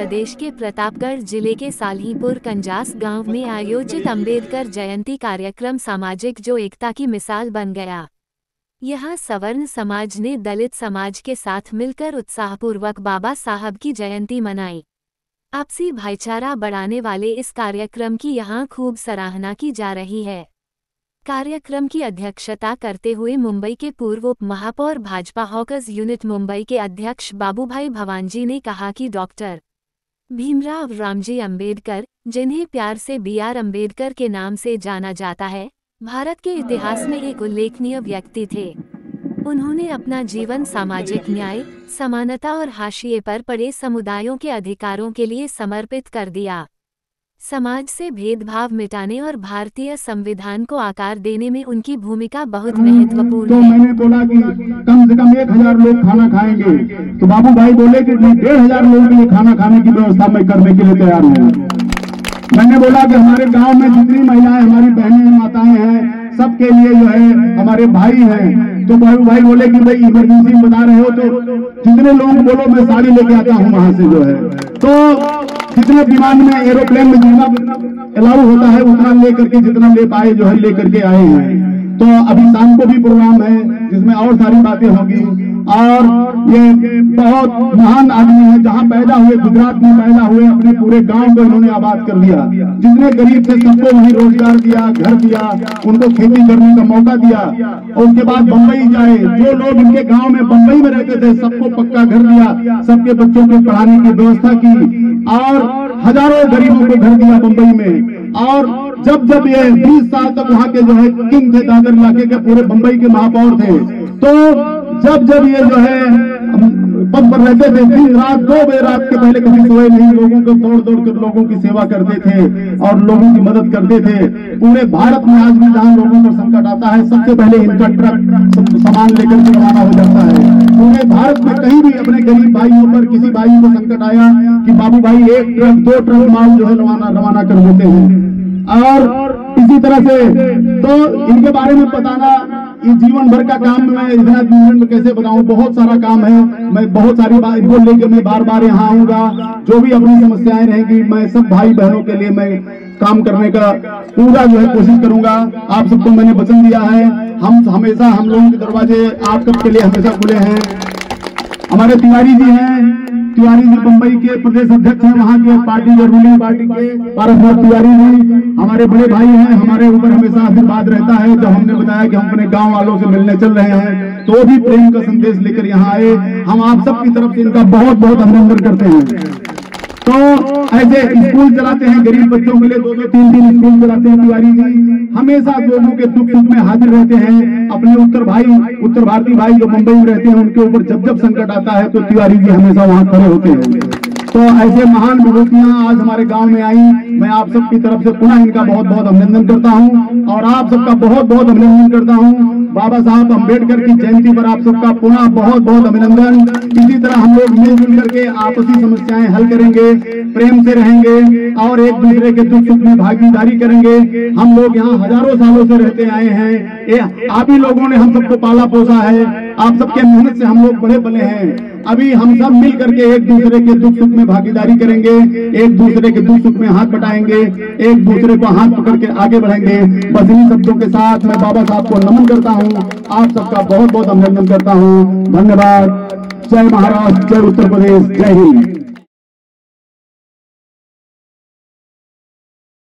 प्रदेश के प्रतापगढ़ जिले के साल्हीपुर कंजास गांव में आयोजित अंबेडकर जयंती कार्यक्रम सामाजिक जो एकता की मिसाल बन गया। यहां सवर्ण समाज ने दलित समाज के साथ मिलकर उत्साहपूर्वक बाबा साहब की जयंती मनाई। आपसी भाईचारा बढ़ाने वाले इस कार्यक्रम की यहां खूब सराहना की जा रही है। कार्यक्रम की अध्यक्षता करते हुए मुंबई के पूर्व उप महापौर भाजपा हॉकर्स यूनिट मुंबई के अध्यक्ष बाबूभाई भवानजी ने कहा कि डॉक्टर भीमराव रामजी अंबेडकर, जिन्हें प्यार से BR अंबेडकर के नाम से जाना जाता है, भारत के इतिहास में एक उल्लेखनीय व्यक्ति थे। उन्होंने अपना जीवन सामाजिक न्याय, समानता और हाशिए पर पड़े समुदायों के अधिकारों के लिए समर्पित कर दिया। समाज से भेदभाव मिटाने और भारतीय संविधान को आकार देने में उनकी भूमिका बहुत महत्वपूर्ण है। तो मैंने बोला कि कम से कम 1000 लोग खाना खाएंगे, तो बाबू भाई बोले कि 1500 लोगों के लिए खाना खाने की व्यवस्था मैं करने के लिए तैयार हूँ। मैंने बोला कि हमारे गांव में जितनी महिलाएं, हमारी बहनें, माताएं हैं, सबके लिए जो है हमारे भाई हैं। तो बाबू भाई बोले कि भाई इमरजेंसी बता रहे हो तो जितने लोग बोलो मैं साड़ी लेके आता हूँ वहां से जो है। तो जितने विमान में, एरोप्लेन में जितना अलाउ होता है उतना लेकर के, जितना ले पाए जो है लेकर के आए हैं। तो अभी शाम को भी प्रोग्राम है जिसमें और सारी बातें होगी। और ये बहुत महान आदमी है, जहाँ पैदा हुए, गुजरात में पैदा हुए, अपने पूरे गांव को इन्होंने आबाद कर दिया। जितने गरीब थे सबको वहीं रोजगार दिया, घर दिया, उनको खेती करने का मौका दिया। और उसके बाद बम्बई जाए, जो लोग इनके गांव में बम्बई में रहते थे सबको पक्का घर दिया, सबके बच्चों के पढ़ाने की व्यवस्था की और हजारों गरीबों को घर दिया बम्बई में। और जब ये 20 साल तक वहाँ के जो है किंग थे, दादर इलाके के पूरे बम्बई के महापौर थे। तो जब ये जो है पद पर रहते थे, दिन रात 2 बजे रात के पहले कभी सोए नहीं, लोगों को दौड़ कर लोगों की सेवा करते थे और लोगों की मदद करते थे। पूरे भारत में आज भी जहाँ लोगों को संकट आता है सबसे पहले इनका ट्रक सामान लेकर के रवाना हो जाता है। पूरे भारत में कहीं भी अपने गरीब भाइयों पर, किसी भाई को संकट आया कि बाबू भाई 1 ट्रक 2 ट्रक माल जो है रवाना कर देते हैं। और इसी तरह से तो इनके बारे में बताना, ये जीवन भर का काम मैं इतना मिनट में कैसे बताऊं, बहुत सारा काम है। मैं बहुत सारी बात इनको लेकर मैं बार यहाँ आऊंगा। जो भी अपनी समस्याएं रहेंगी मैं सब भाई बहनों के लिए मैं काम करने का पूरा जो है कोशिश करूंगा। आप सबको मैंने वचन दिया है, हम हमेशा, हम लोगों के दरवाजे आप सबके लिए हमेशा खुले हैं। हमारे तिवारी जी हैं, तिवारी जी मुंबई के प्रदेश अध्यक्ष हैं, वहाँ के पार्टी रूलिंग पार्टी के पारसनाथ तिवारी जी हमारे बड़े भाई हैं। हमारे ऊपर हमेशा आशीर्वाद रहता है। जब हमने बताया कि हम अपने गांव वालों से मिलने चल रहे हैं तो भी प्रेम का संदेश लेकर यहाँ आए। हम आप सबकी तरफ से इनका बहुत बहुत अभिनंदन करते हैं। तो ऐसे स्कूल चलाते हैं गरीब बच्चों के लिए, 2-2, 3-3 स्कूल चलाते हैं तिवारी जी। हमेशा लोगों के दुख सुख में हाजिर रहते हैं। अपने उत्तर भारतीय भाई जो मुंबई में रहते हैं उनके ऊपर जब संकट आता है तो तिवारी जी हमेशा वहां खड़े होते हैं। तो ऐसे महान विभूतियां आज हमारे गांव में आई। मैं आप सबकी तरफ से पुनः इनका बहुत बहुत अभिनंदन करता हूं और आप सबका बहुत बहुत अभिनंदन करता हूं। बाबा साहब अंबेडकर की जयंती पर आप सबका पुनः बहुत बहुत अभिनंदन। इसी तरह हम लोग मिलजुल करके आपसी समस्याएं हल करेंगे, प्रेम से रहेंगे और एक दूसरे के दुख सुख में भागीदारी करेंगे। हम लोग यहाँ हजारों सालों से रहते आए हैं। आप ही लोगों ने हम सबको पाला पोसा है, आप सबके मेहनत से हम लोग बड़े बने हैं। अभी हम सब मिल करके एक दूसरे के दुख सुख में भागीदारी करेंगे, एक दूसरे के दुख सुख में हाथ बटाएंगे, एक दूसरे को हाथ पकड़ के आगे बढ़ेंगे। बस इन्हीं शब्दों के साथ मैं बाबा साहब को नमन करता हूँ। आप सबका बहुत बहुत अभिनंदन करता हूँ। धन्यवाद। जय महाराष्ट्र, जय उत्तर प्रदेश, जय हिंद।